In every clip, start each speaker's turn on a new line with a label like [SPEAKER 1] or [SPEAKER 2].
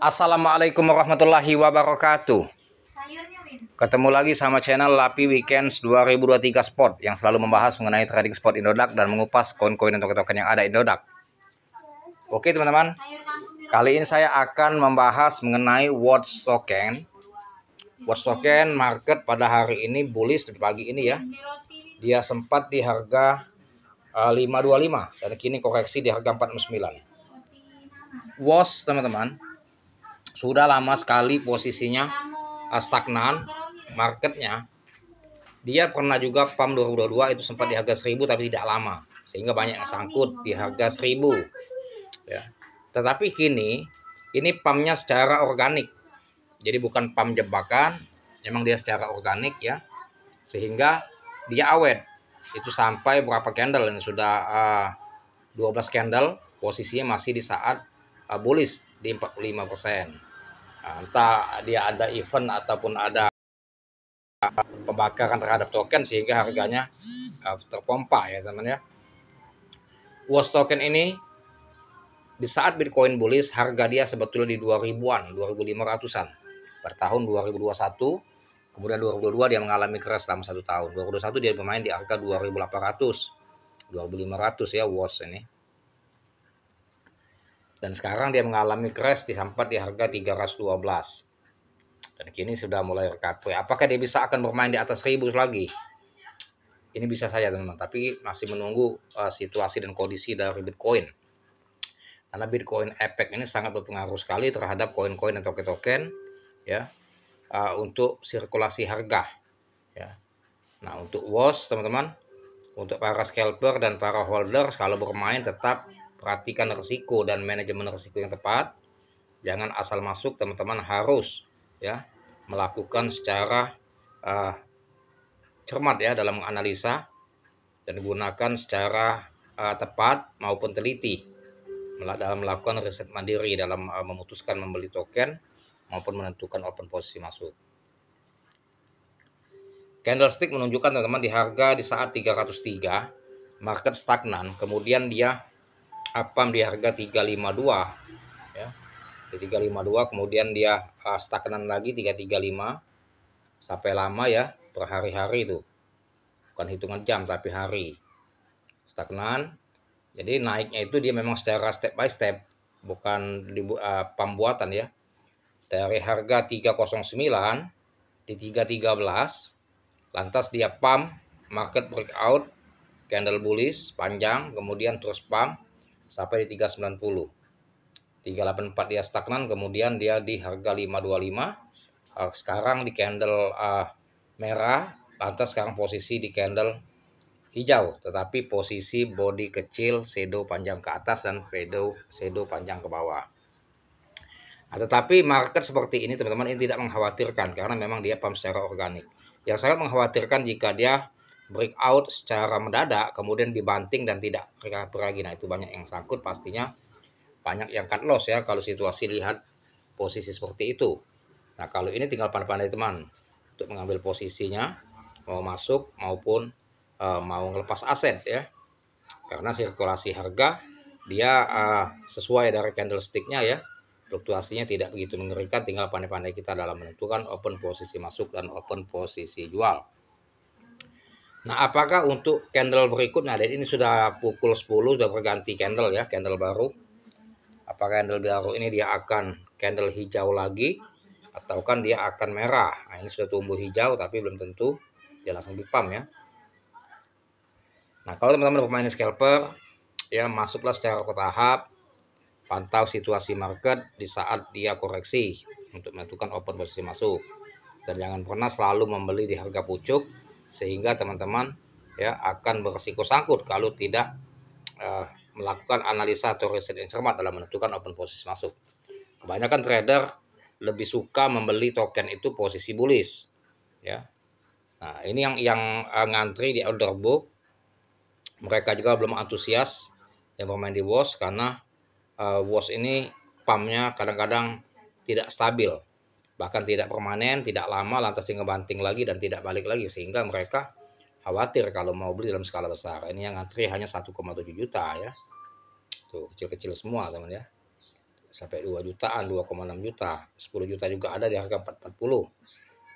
[SPEAKER 1] Assalamualaikum warahmatullahi wabarakatuh. Ketemu lagi sama channel Lapi Weekends 2023 Sport yang selalu membahas mengenai trading spot Indodax dan mengupas koin-koin dan token-token yang ada Indodax. Oke teman-teman, kali ini saya akan membahas mengenai Watch Token. Watch Token market pada hari ini bullish di pagi ini ya. Dia sempat di harga 525 dan kini koreksi di harga 469. Watch teman-teman sudah lama sekali posisinya stagnan marketnya. Dia pernah juga pump 2022 itu sempat di harga 1000 tapi tidak lama, sehingga banyak yang sangkut di harga 1000 ya. Tetapi kini ini pumpnya secara organik, jadi bukan pump jebakan, memang dia secara organik ya, sehingga dia awet. Itu sampai berapa candle ini sudah 12 candle, posisinya masih di saat bullish di 45%. Entah dia ada event ataupun ada pembakaran terhadap token sehingga harganya terpompa ya teman ya. Watch Token ini di saat Bitcoin bullish harga dia sebetulnya di 2000-an, 2500-an per tahun 2021. Kemudian 2022 dia mengalami crash selama 1 tahun. 2021 dia bermain di harga 2800, 2500 ya Watch ini. Dan sekarang dia mengalami crash sampai di harga 312. Dan kini sudah mulai recovery. Apakah dia bisa akan bermain di atas 1000 lagi? Ini bisa saja teman-teman, tapi masih menunggu situasi dan kondisi dari Bitcoin. Karena Bitcoin Effect ini sangat berpengaruh sekali terhadap koin-koin dan token-token ya, untuk sirkulasi harga ya. Nah, untuk Watch teman-teman, untuk para scalper dan para holder kalau bermain tetap perhatikan risiko dan manajemen risiko yang tepat. Jangan asal masuk, teman-teman harus ya melakukan secara cermat ya dalam menganalisa dan gunakan secara tepat maupun teliti dalam melakukan riset mandiri dalam memutuskan membeli token maupun menentukan open posisi masuk. Candlestick menunjukkan teman-teman di harga di saat 303 market stagnan, kemudian dia pump di harga 352 ya. Di 352 kemudian dia stagnan lagi 335 sampai lama ya, berhari-hari itu. Bukan hitungan jam tapi hari. Stagnan. Jadi naiknya itu dia memang secara step by step, bukan di pump buatan ya. Dari harga 309 di 313, lantas dia pump, market breakout, candle bullish panjang, kemudian terus pump sampai di 390. 384 dia stagnan, kemudian dia di harga 525. Sekarang di candle merah, lantas sekarang posisi di candle hijau, tetapi posisi body kecil, shadow panjang ke atas dan shadow panjang ke bawah. Tetapi market seperti ini teman-teman ini tidak mengkhawatirkan karena memang dia pump secara organik. Yang sangat mengkhawatirkan jika dia breakout secara mendadak kemudian dibanting dan tidak recover lagi. Nah, itu banyak yang sangkut, pastinya banyak yang cut loss ya kalau situasi lihat posisi seperti itu. Nah, kalau ini tinggal pandai-pandai teman untuk mengambil posisinya, mau masuk maupun mau ngelepas aset ya. Karena sirkulasi harga dia sesuai dari candlesticknya ya, fluktuasinya tidak begitu mengerikan, tinggal pandai-pandai kita dalam menentukan open posisi masuk dan open posisi jual. Nah, apakah untuk candle berikutnya, dan ini sudah pukul 10, sudah berganti candle ya, candle baru. Apakah candle baru ini dia akan candle hijau lagi atau kan dia akan merah? Nah, ini sudah tumbuh hijau tapi belum tentu dia langsung di pump ya. Nah, kalau teman-teman pemain scalper ya, masuklah secara bertahap, pantau situasi market di saat dia koreksi untuk menentukan open posisi masuk, dan jangan pernah selalu membeli di harga pucuk sehingga teman-teman ya akan beresiko sangkut kalau tidak melakukan analisa atau riset yang cermat dalam menentukan open posisi masuk. Kebanyakan trader lebih suka membeli token itu posisi bullish ya. Nah, ini yang ngantri di order book, mereka juga belum antusias yang bermain di Watch karena Watch ini pumpnya kadang-kadang tidak stabil, bahkan tidak permanen, tidak lama, lantas tinggal banting lagi dan tidak balik lagi, sehingga mereka khawatir kalau mau beli dalam skala besar. Ini yang ngantri hanya 1,7 juta ya, tuh kecil-kecil semua teman ya, sampai 2 jutaan, 2,6 juta, 10 juta juga ada di harga 440.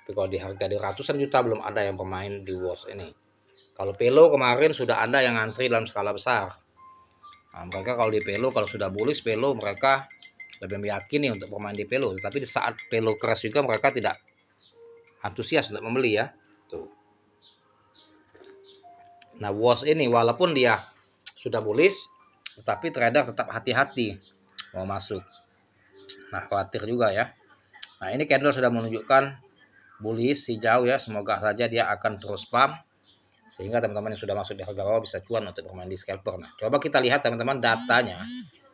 [SPEAKER 1] Tapi kalau di harga di ratusan juta belum ada yang bermain di WOS ini. Kalau Pelo kemarin sudah ada yang ngantri dalam skala besar. Nah, mereka kalau di Pelo, kalau sudah bullish Pelo, mereka lebih meyakini untuk bermain di Pelo. Tapi di saat Pelo keras juga mereka tidak antusias untuk membeli ya. Tuh. Nah, WOS ini walaupun dia sudah bullish, tetapi trader tetap hati-hati mau masuk. Nah, khawatir juga ya. Nah, ini candle sudah menunjukkan bullish hijau ya. Semoga saja dia akan terus pump sehingga teman-teman yang sudah masuk di harga bawah bisa cuan untuk bermain di scalper. Nah, coba kita lihat teman-teman datanya.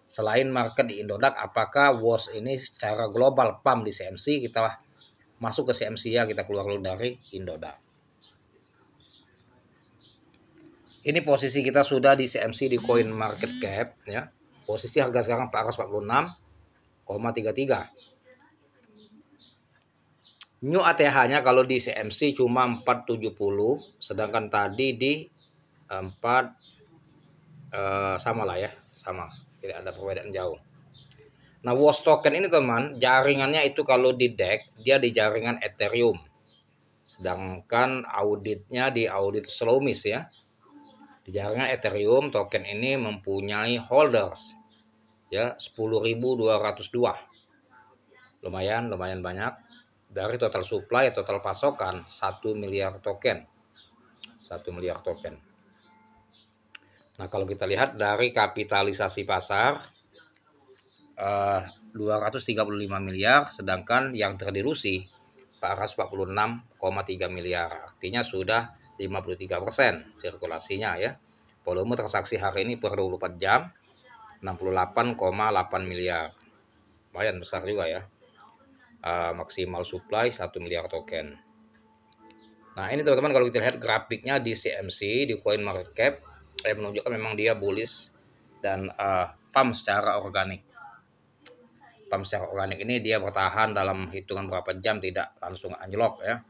[SPEAKER 1] Selain market di Indodax, apakah WOS ini secara global pump di CMC? Kita masuk ke CMC ya, kita keluar dulu dari Indodax. Ini posisi kita sudah di CMC di Coin Market Cap ya. Posisi harga sekarang 446,33. New ATH-nya kalau di CMC cuma 470, sedangkan tadi di 4 sama lah ya, sama. Tidak ada perbedaan jauh. Nah, WOS token ini teman, jaringannya itu kalau di DEX dia di jaringan Ethereum. Sedangkan auditnya di audit Slowmis ya. Di jaringan Ethereum token ini mempunyai holders ya 10.202. Lumayan banyak. Dari total supply total pasokan 1 miliar token. 1 miliar token. Nah, kalau kita lihat dari kapitalisasi pasar 235 miliar, sedangkan yang terdilusi 446,3 miliar. Artinya sudah 53% sirkulasinya ya. Volume transaksi hari ini per 24 jam 68,8 miliar. Lumayan besar juga ya. Maksimal supply 1 miliar token. Nah, ini teman-teman kalau kita lihat grafiknya di CMC di Coin Market Cap menunjukkan memang dia bullish dan pump secara organik. Pump secara organik ini dia bertahan dalam hitungan berapa jam, tidak langsung anjlok ya.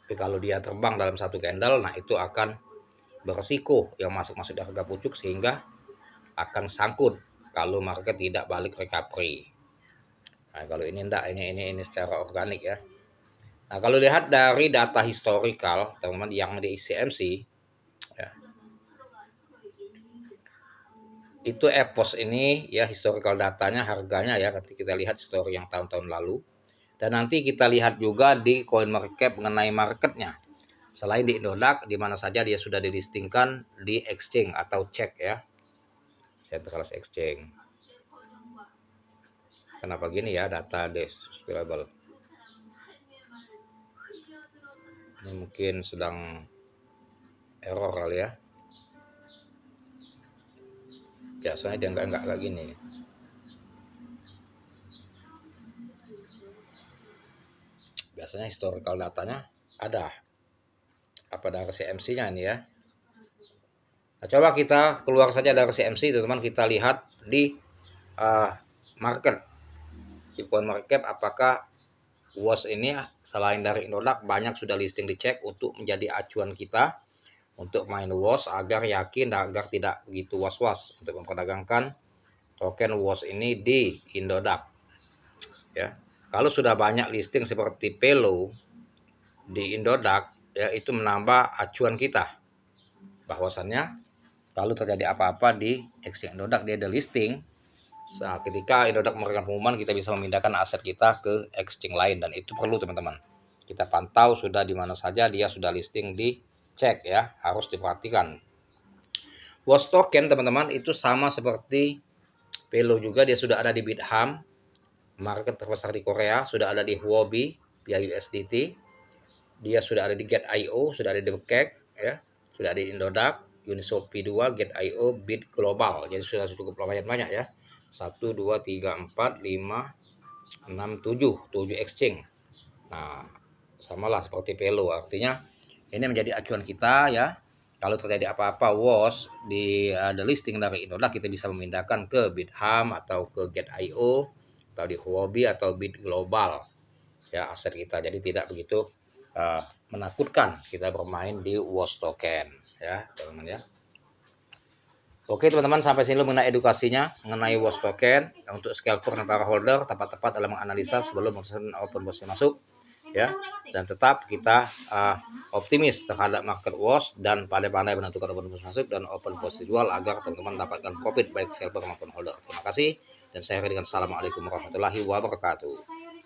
[SPEAKER 1] Tapi kalau dia terbang dalam satu candle, nah itu akan beresiko yang masuk di harga pucuk sehingga akan sangkut kalau market tidak balik recovery. Nah, kalau ini enggak, ini secara organik ya. Nah, kalau lihat dari data historical teman-teman yang di CMC ya, itu EPOS ini ya historical datanya harganya ya, ketika kita lihat histori yang tahun-tahun lalu. Dan nanti kita lihat juga di CoinMarketCap mengenai marketnya. Selain di Indodax, di mana saja dia sudah dilistingkan di exchange atau cek ya, centralized exchange. Kenapa gini ya data displayable? Ini mungkin sedang error kali ya. Biasanya dia enggak kayak gini. Biasanya historical datanya ada. Apa dari CMC-nya ini ya? Nah, coba kita keluar saja dari CMC teman-teman, kita lihat di market. Di Coin Market Cap apakah WOS ini selain dari Indodax banyak sudah listing dicek untuk menjadi acuan kita untuk main WOS agar yakin agar tidak begitu was-was untuk memperdagangkan token WOS ini di Indodax ya. Kalau sudah banyak listing seperti Pelo di Indodax ya, itu menambah acuan kita bahwasannya kalau terjadi apa-apa di exchange Indodax dia ada listing. Nah, ketika Indodax memberikan pengumuman, kita bisa memindahkan aset kita ke exchange lain, dan itu perlu teman-teman. Kita pantau sudah di mana saja dia sudah listing, dicek ya, harus diperhatikan. WOS token teman-teman itu sama seperti Pelo juga, dia sudah ada di Bithumb, market terbesar di Korea, sudah ada di Huobi via USDT, dia sudah ada di Gate.io, sudah ada di Bekek ya, sudah ada di Indodax, Uniswap P2, Gate.io, Bit Global. Jadi sudah cukup lumayan banyak ya. 1, 2, 3, 4, 5, 6, 7 exchange. Nah, samalah seperti Pelo, artinya ini menjadi acuan kita ya. Kalau terjadi apa-apa WOS di ada listing dari Indodax, kita bisa memindahkan ke Bithumb atau ke Gate.io atau di Huobi atau Bit Global ya aset kita. Jadi tidak begitu menakutkan kita bermain di WOS token ya teman-teman ya. Oke teman-teman, sampai sini mengenai edukasinya mengenai watch token untuk scalper dan para holder, tepat-tepat dalam menganalisa sebelum open position masuk ya, dan tetap kita optimis terhadap market watch dan pandai-pandai menentukan open position masuk dan open position jual agar teman-teman dapatkan profit baik scalper maupun holder. Terima kasih dan saya akhiri dengan assalamualaikum warahmatullahi wabarakatuh.